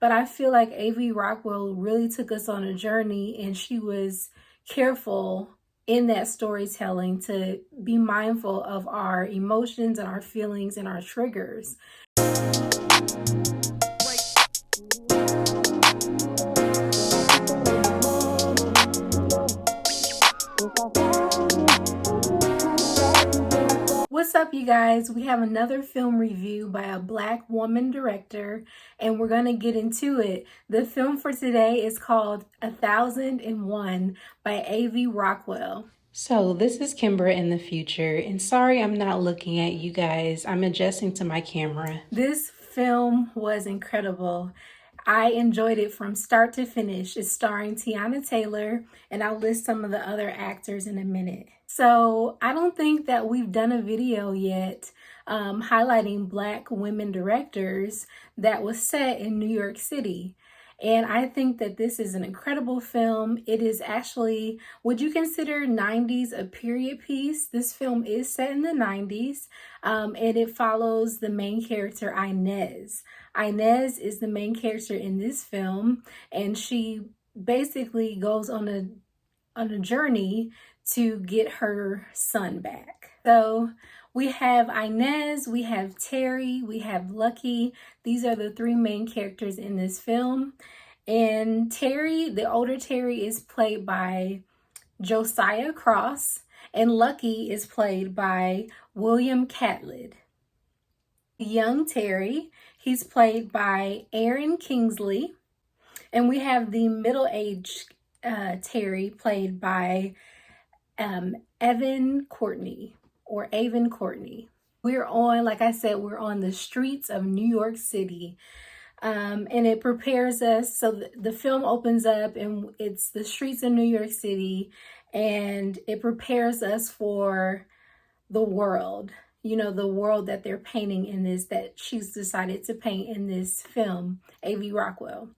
but I feel like A.V. Rockwell really took us on a journey, and she was careful in that storytelling to be mindful of our emotions and our feelings and our triggers. What's up, you guys? We have another film review by a Black woman director, and we're going to get into it. The film for today is called 1001 by A.V. Rockwell. So this is Kimber in the future, and sorry I'm not looking at you guys. I'm adjusting to my camera. This film was incredible. I enjoyed it from start to finish. It's starring Tiana Taylor, and I'll list some of the other actors in a minute. So I don't think that we've done a video yet highlighting Black women directors that was set in New York City. And I think that this is an incredible film. It is actually, would you consider 90s a period piece? This film is set in the 90s, and it follows the main character, Inez. Inez is the main character in this film, and she basically goes on a journey to get her son back. So we have Inez, we have Terry, we have Lucky. These are the three main characters in this film. And Terry, the older Terry, is played by Josiah Cross, and Lucky is played by William Catlett. Young Terry, he's played by Aaron Kingsley. And we have the middle-aged Terry played by Evan Courtney. We're on, like I said, we're on the streets of New York City. And it prepares us. So the film opens up and it's the streets of New York City, and it prepares us for the world. You know, the world that they're painting in this, that she's decided to paint in this film, A.V. Rockwell.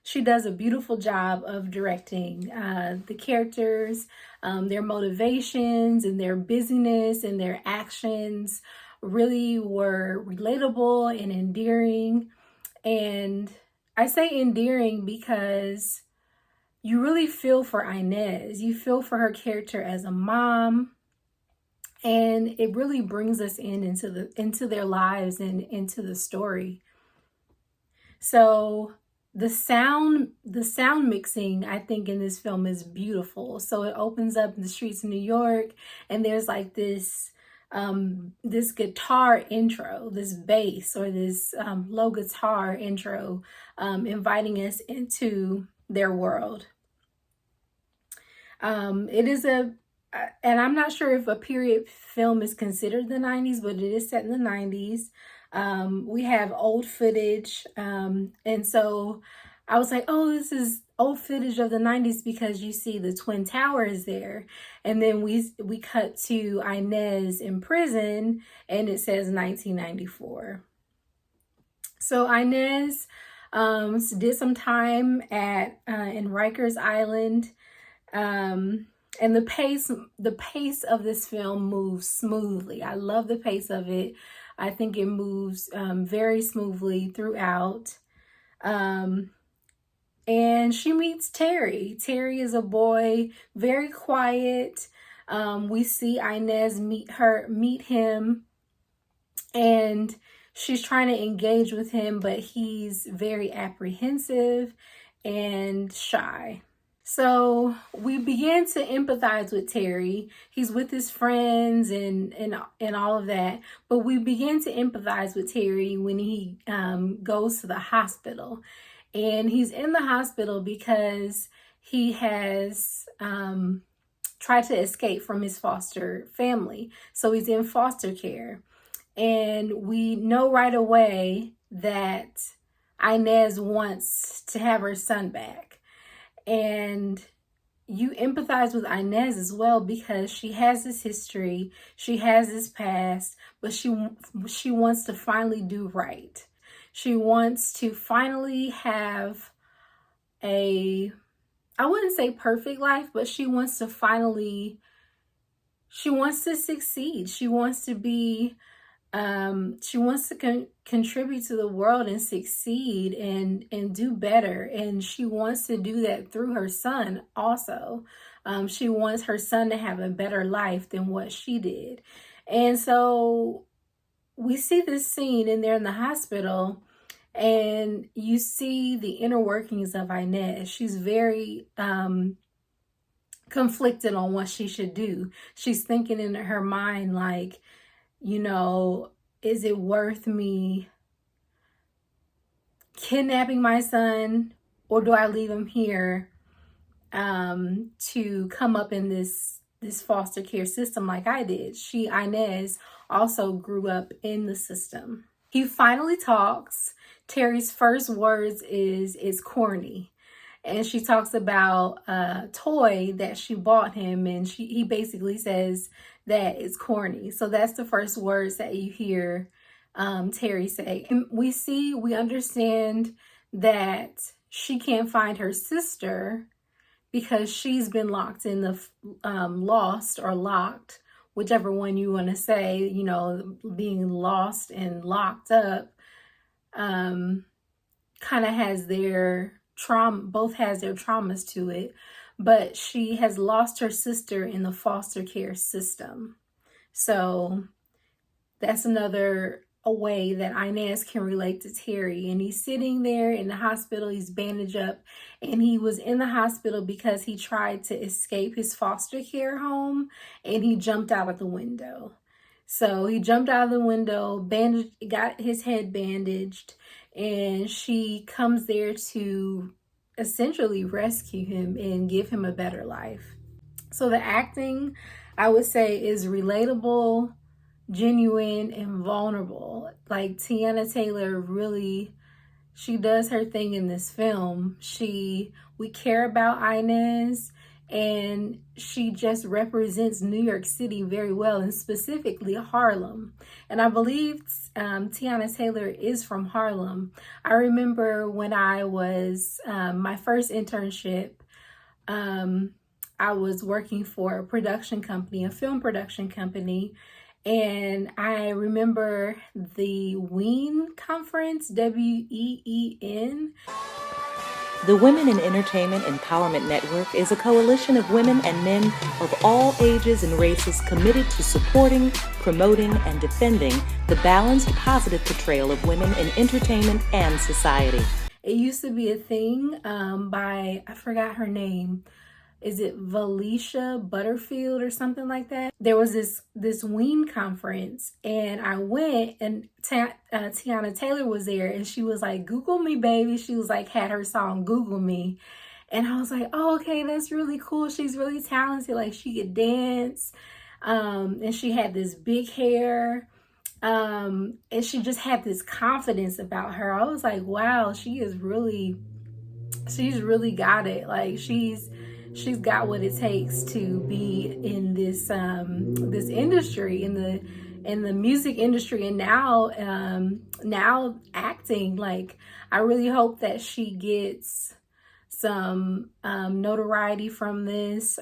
She does a beautiful job of directing the characters, their motivations and their busyness and their actions really were relatable and endearing. And I say endearing because you really feel for Inez. You feel for her character as a mom, and it really brings us into their lives and into the story. So the sound mixing, I think, in this film is beautiful. So it opens up in the streets of New York, and there's like this guitar intro, this bass or this low guitar intro, inviting us into their world. It is and I'm not sure if a period film is considered the 90s, but it is set in the 90s. We have old footage, and so I was like, oh, this is old footage of the 90s because you see the Twin Towers there. And then we cut to Inez in prison, and it says 1994. So Inez did some time in Rikers Island, and the pace of this film moves smoothly. I love the pace of it. I think it moves very smoothly throughout. And she meets Terry. Terry is a boy, very quiet. We see Inez meet him, and she's trying to engage with him, but he's very apprehensive and shy. So we began to empathize with Terry. He's with his friends and all of that. But we begin to empathize with Terry when he goes to the hospital. And he's in the hospital because he has tried to escape from his foster family. So he's in foster care. And we know right away that Inez wants to have her son back. And you empathize with Inez as well because she has this history, she has this past, but she wants to finally do right. She wants to finally have I wouldn't say perfect life, but she wants to succeed. She wants to be She wants to contribute to the world and succeed and do better. And she wants to do that through her son also. She wants her son to have a better life than what she did. And so we see this scene and they're in the hospital, and you see the inner workings of Inez. She's very conflicted on what she should do. She's thinking in her mind, like, you know, is it worth me kidnapping my son, or do I leave him here to come up in this foster care system like I did? Inez, also grew up in the system. He finally talks. Terry's first words is, "It's corny." And she talks about a toy that she bought him, and he basically says that it's corny. So that's the first words that you hear Terry say. And we understand that she can't find her sister because she's been locked in the lost or locked, whichever one you want to say, you know, being lost and locked up kind of has their trauma, both has their traumas to it, but she has lost her sister in the foster care system. So that's another a way that Inez can relate to Terry. And he's sitting there in the hospital, he's bandaged up, and he was in the hospital because he tried to escape his foster care home and he jumped out of the window. So he jumped out of the window, got his head bandaged, and she comes there to essentially rescue him and give him a better life. So the acting, I would say, is relatable, genuine, and vulnerable. Like, Tiana Taylor really, she does her thing in this film. We care about Inez, and she just represents New York City very well, and specifically Harlem. And I believe Tiana Taylor is from Harlem. I remember when I was my first internship, I was working for a production company, a film production company, and I remember the WEEN conference, WEEN. The Women in Entertainment Empowerment Network is a coalition of women and men of all ages and races committed to supporting, promoting, and defending the balanced, positive portrayal of women in entertainment and society. It used to be a thing by, I forgot her name. Is it Valicia Butterfield or something like that? There was this WEEN conference, and I went, and Tiana Taylor was there, and she was like, "Google me, baby." She was like, had her song "Google Me," and I was like, "Oh, okay, that's really cool. She's really talented. Like, she could dance, and she had this big hair, and she just had this confidence about her." I was like, "Wow, she's really got it. Like, she's got what it takes to be in this this industry, in the music industry, and now acting." Like, I really hope that she gets some notoriety from this.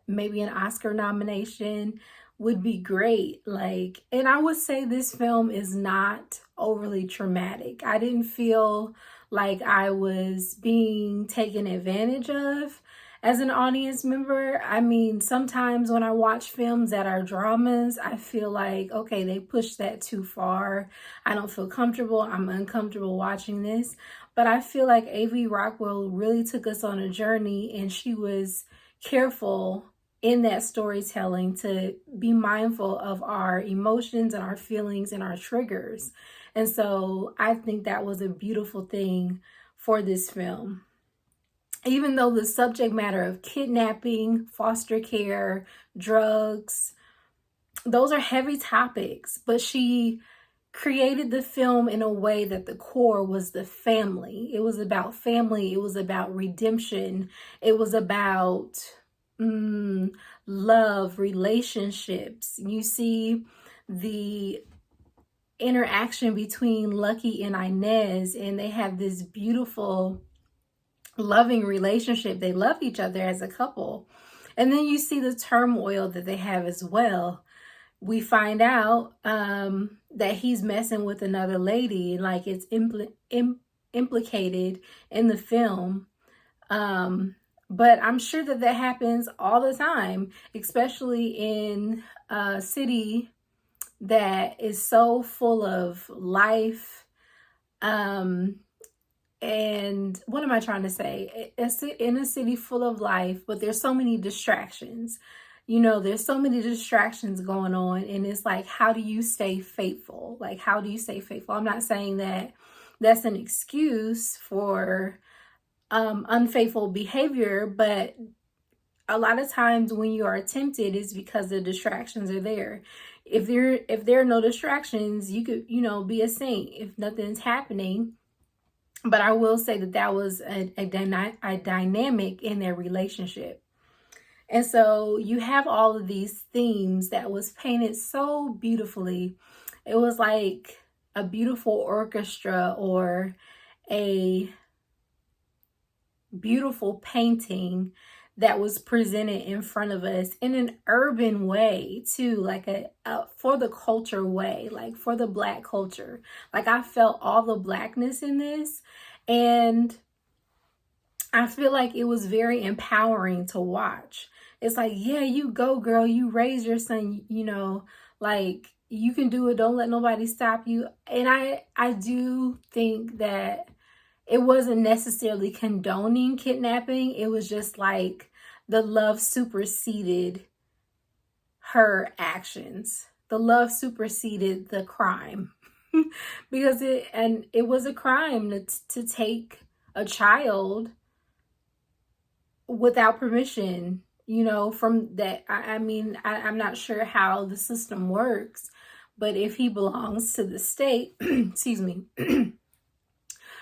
Maybe an Oscar nomination would be great. Like, and I would say this film is not overly traumatic. I didn't feel like I was being taken advantage of as an audience member. I mean, sometimes when I watch films that are dramas, I feel like, okay, they pushed that too far. I don't feel comfortable. I'm uncomfortable watching this. But I feel like A.V. Rockwell really took us on a journey, and she was careful in that storytelling to be mindful of our emotions and our feelings and our triggers. And so I think that was a beautiful thing for this film. Even though the subject matter of kidnapping, foster care, drugs, those are heavy topics, but she created the film in a way that the core was the family. It was about family. It was about redemption. It was about love, relationships. You see the interaction between Lucky and Inez, and they have this beautiful, loving relationship. They love each other as a couple. And then you see the turmoil that they have as well. we find out that he's messing with another lady, like it's implicated in the film. Um, but I'm sure that that happens all the time, especially in a city that is so full of life. And what am I trying to say? It's in a city full of life, but there's so many distractions. You know, there's so many distractions going on, and it's like, how do you stay faithful? Like, how do you stay faithful? I'm not saying that that's an excuse for unfaithful behavior, but a lot of times when you are tempted, it's because the distractions are there. If there are no distractions, you could, you know, be a saint if nothing's happening. But I will say that that was a dynamic in their relationship. And so you have all of these themes that was painted so beautifully. It was like a beautiful orchestra or a beautiful painting that was presented in front of us in an urban way too, like a for the culture way, like for the Black culture. Like I felt all the Blackness in this, and I feel like it was very empowering to watch. It's like, yeah, you go, girl, you raise your son, you know, like you can do it, don't let nobody stop you. And I do think that it wasn't necessarily condoning kidnapping. It was just like the love superseded her actions. The love superseded the crime. Because it was a crime to take a child without permission, you know, from that. I mean, I'm not sure how the system works, but if he belongs to the state, excuse me,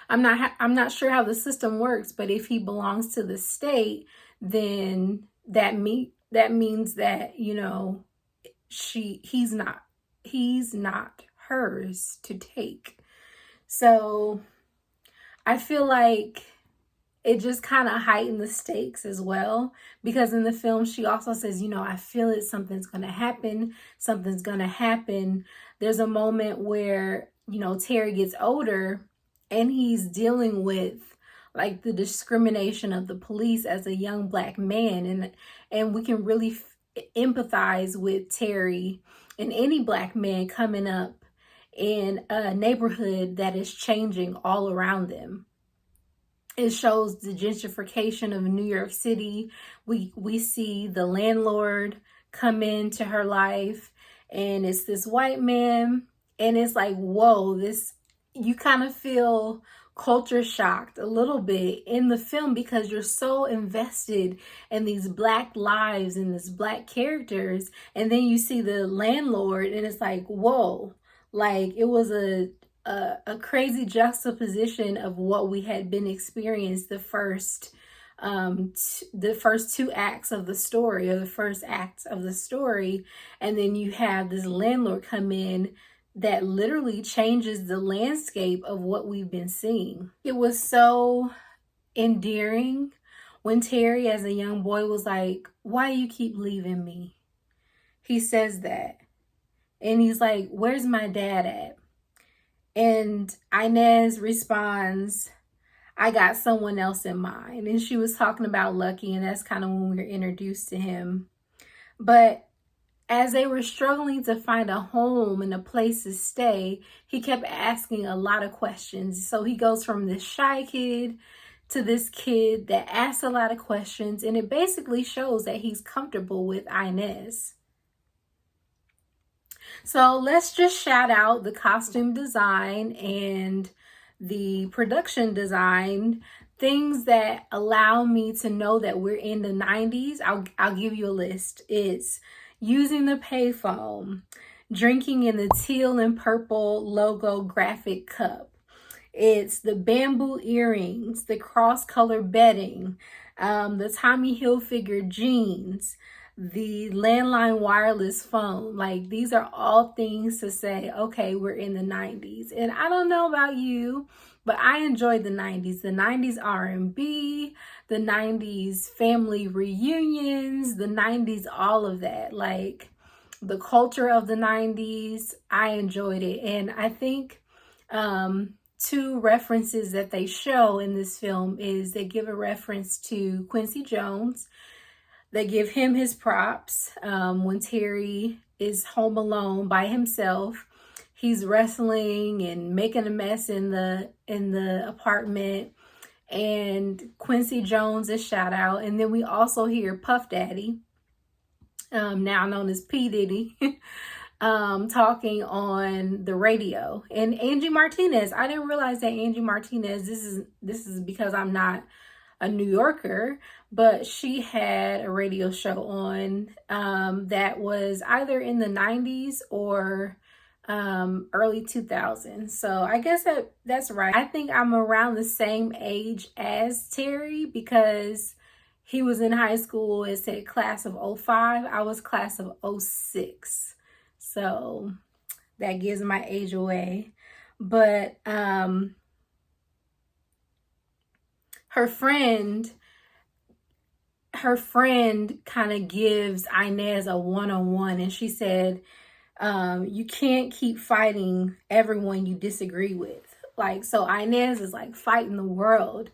I'm not sure how the system works, but if he belongs to the state, then that means that, you know, he's not hers to take. So I feel like it just kind of heightened the stakes as well, because in the film she also says, you know, I feel it, something's going to happen, something's going to happen. There's a moment where, you know, Terry gets older and he's dealing with like the discrimination of the police as a young Black man, and we can really empathize with Terry and any Black man coming up in a neighborhood that is changing all around them. It shows the gentrification of New York City. We see the landlord come into her life, and it's this white man, and it's like, whoa, this, you kind of feel culture shocked a little bit in the film because you're so invested in these Black lives and these Black characters, and then you see the landlord and it's like, whoa, like it was a crazy juxtaposition of what we had been experienced the first two acts of the story, or the first act of the story, and then you have this landlord come in that literally changes the landscape of what we've been seeing. It was so endearing when Terry as a young boy was like, why do you keep leaving me? He says that, and he's like, where's my dad at? And Inez responds, I got someone else in mind. And she was talking about Lucky, and that's kind of when we were introduced to him. But as they were struggling to find a home and a place to stay, he kept asking a lot of questions. So he goes from this shy kid to this kid that asks a lot of questions, and it basically shows that he's comfortable with Inez. So let's just shout out the costume design and the production design, things that allow me to know that we're in the 90s. I'll give you a list. It's using the payphone, drinking in the teal and purple logo graphic cup. It's the bamboo earrings, the cross-color bedding, the Tommy Hilfiger jeans, the landline wireless phone. Like, these are all things to say, okay, we're in the 90s. And I don't know about you, but I enjoyed the 90s. The 90s R&B, the 90s family reunions, the 90s, all of that. Like, the culture of the 90s. I enjoyed it. And I think two references that they show in this film is they give a reference to Quincy Jones. They give him his props when Terry is home alone by himself. He's wrestling and making a mess in the apartment, and Quincy Jones is shout out. And then we also hear Puff Daddy, now known as P. Diddy, talking on the radio. And Angie Martinez, I didn't realize that Angie Martinez, this is because I'm not a New Yorker, but she had a radio show on that was either in the 90s or early 2000s. So I guess that's right. I think I'm around the same age as Terry because he was in high school. It said class of 05. I was class of 06. So that gives my age away. But her friend kind of gives Inez a one-on-one, and she said, you can't keep fighting everyone you disagree with. Like, so Inez is like fighting the world.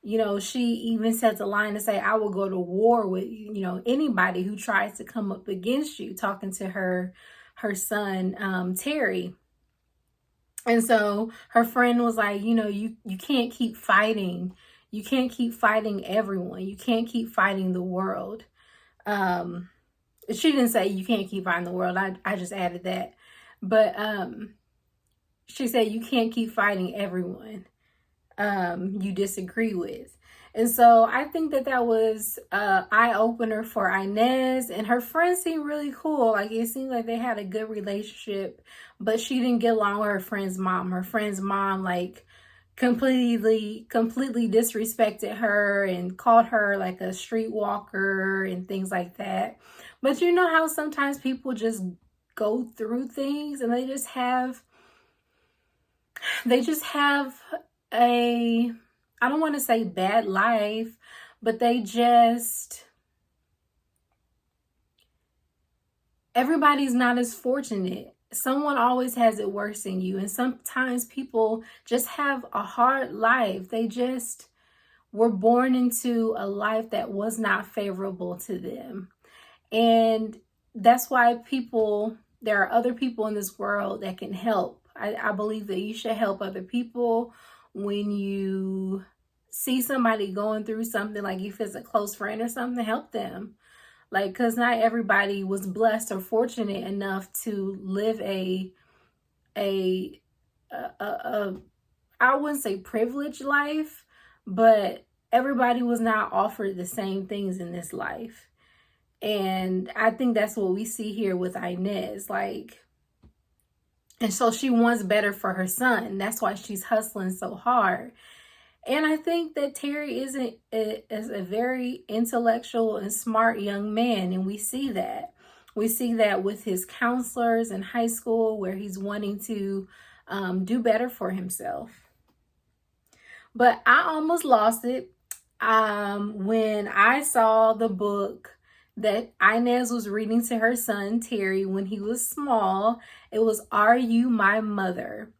You know, she even says a line to say, I will go to war with, you know, anybody who tries to come up against you, talking to her son, Terry. And so her friend was like, you know, you can't keep fighting. You can't keep fighting everyone. You can't keep fighting the world. She didn't say you can't keep fighting the world. I just added that. But she said you can't keep fighting everyone you disagree with. And so I think that was an eye-opener for Inez, and her friends seemed really cool. Like, it seemed like they had a good relationship, but she didn't get along with her friend's mom. Her friend's mom, like, completely disrespected her and called her like a streetwalker and things like that. But you know how sometimes people just go through things and they just have a, I don't want to say bad life, but everybody's not as fortunate. Someone always has it worse than you. And sometimes people just have a hard life. They just were born into a life that was not favorable to them. And that's why there are other people in this world that can help. I believe that you should help other people when you see somebody going through something, like if it's a close friend or something, help them. Like, because not everybody was blessed or fortunate enough to live I wouldn't say privileged life, but everybody was not offered the same things in this life. And I think that's what we see here with Inez. Like, and so she wants better for her son. That's why she's hustling so hard. And I think that Terry is a very intellectual and smart young man. And we see that. We see that with his counselors in high school, where he's wanting to do better for himself. But I almost lost it when I saw the book that Inez was reading to her son, Terry, when he was small. It was Are You My Mother?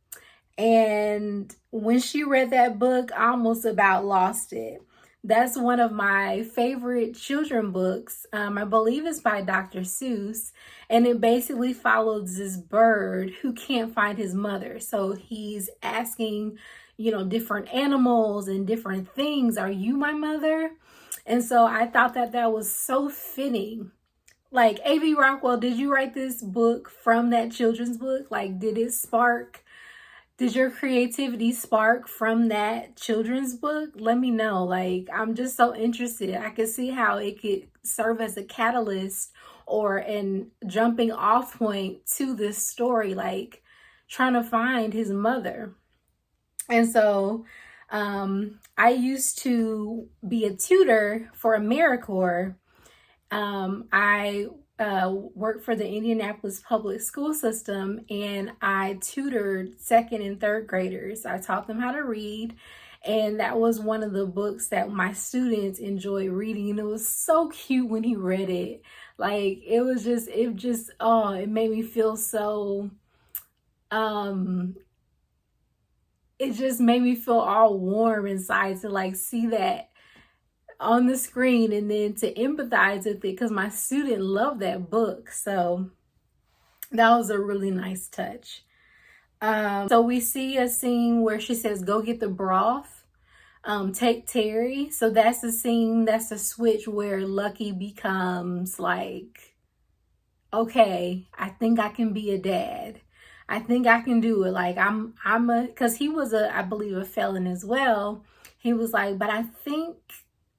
And when she read that book, I almost about lost it. That's one of my favorite children books. I believe it's by Dr. Seuss. And it basically follows this bird who can't find his mother. So he's asking, you know, different animals and different things, are you my mother? And so I thought that was so fitting. Like, A.V. Rockwell, did you write this book from that children's book? Like, did your creativity spark from that children's book? Let me know. Like, I'm just so interested. I could see how it could serve as a catalyst or an jumping off point to this story, like trying to find his mother. And so I used to be a tutor for AmeriCorps. I worked for the Indianapolis public school system, and I tutored second and third graders. I taught them how to read, And that was one of the books that my students enjoyed reading. And it was so cute when he read it. Like, it made me feel so, it just made me feel all warm inside to like see that on the screen and then to empathize with it, because my student loved that book. So that was a really nice touch. So we see a scene where she says, go get the broth, take Terry. So that's the scene, that's the switch where Lucky becomes like, okay, I think I can be a dad. I think I can do it. Like cause he was I believe a felon as well. He was like, but I think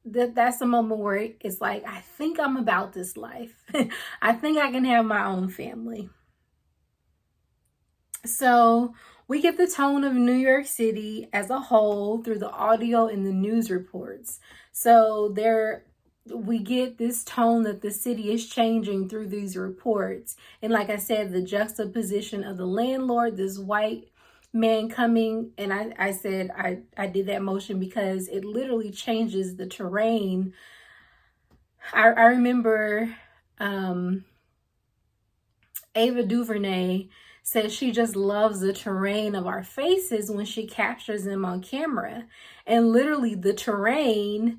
that's the moment where it's like, I think I'm about this life. I think I can have my own family. So we get the tone of New York City as a whole through the audio and the news reports. So we get this tone that the city is changing through these reports. And like I said, the juxtaposition of the landlord, this white man coming, and I said I did that motion because it literally changes the terrain. I remember Ava DuVernay says she just loves the terrain of our faces when she captures them on camera. And literally the terrain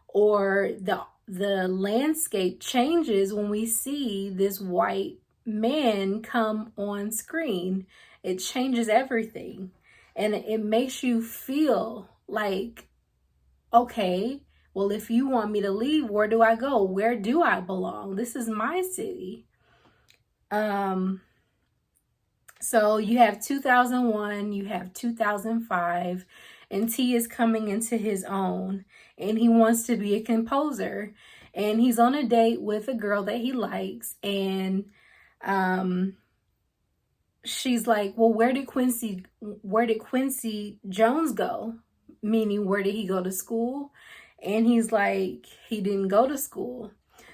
or the landscape changes when we see this white man come on screen. It changes everything. And it makes you feel like, okay, well, if you want me to leave, where do I go? Where do I belong? This is my city. So you have 2001, you have 2005, and T is coming into his own, and he wants to be a composer, and he's on a date with a girl that he likes, and she's like, well, where did Quincy Jones go? Meaning, where did he go to school? And he's like, he didn't go to school.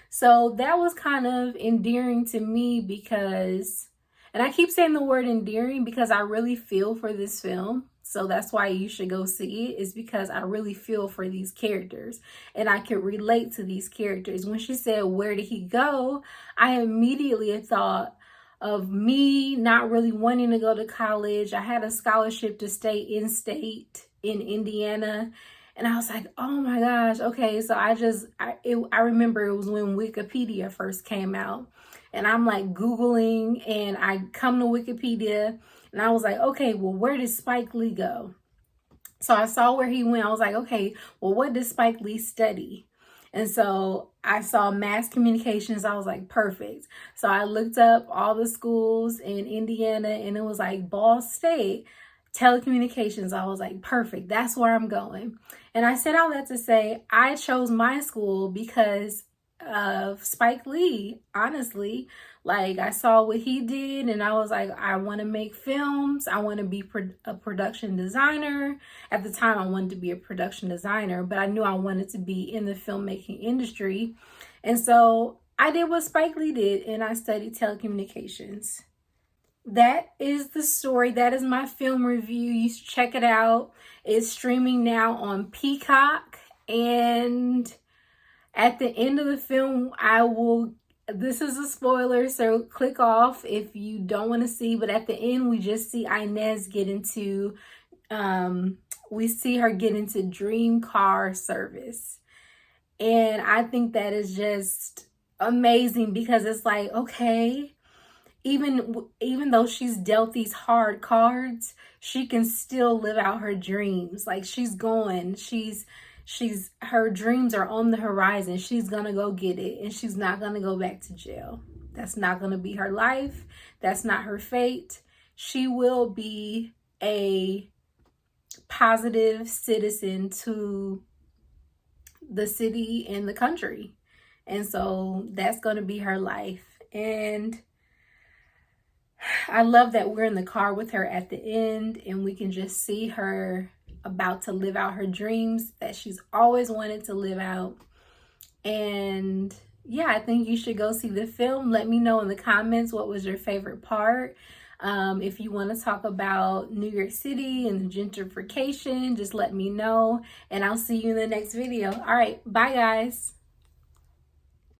So that was kind of endearing to me because, and I keep saying the word endearing because I really feel for this film. So that's why you should go see it, is because I really feel for these characters and I could relate to these characters. When she said, where did he go? I immediately thought of me not really wanting to go to college. I had a scholarship to stay in state in Indiana. And I was like, oh my gosh, okay. So I remember it was when Wikipedia first came out. And I'm like Googling, and I come to Wikipedia, and I was like, okay, well, where did Spike Lee go? So I saw where he went. I was like, okay, well, what did Spike Lee study? And so I saw mass communications. I was like, perfect. So I looked up all the schools in Indiana, and it was like Ball State telecommunications. I was like, perfect, that's where I'm going. And I said all that to say I chose my school because of Spike Lee. Honestly, like, I saw what he did, and I was like, I want to make films. I want to be a production designer. At the time, I wanted to be a production designer, but I knew I wanted to be in the filmmaking industry. And so I did what Spike Lee did, and I studied telecommunications. That is the story. That is my film review. You should check it out. It's streaming now on Peacock. And at the end of the film, this is a spoiler, so click off if you don't want to see. But at the end, we just see Inez get into, we see her get into dream car service. And I think that is just amazing because it's like, okay, even though she's dealt these hard cards, she can still live out her dreams. Like, she's going, her dreams are on the horizon. She's gonna go get it, and she's not gonna go back to jail. That's not gonna be her life. That's not her fate. She will be a positive citizen to the city and the country. And so that's gonna be her life. And I love that we're in the car with her at the end, and we can just see her about to live out her dreams that she's always wanted to live out. And yeah, I think you should go see the film. Let me know in the comments what was your favorite part. If you want to talk about New York City and gentrification, just let me know, and I'll see you in the next video. All right, bye guys.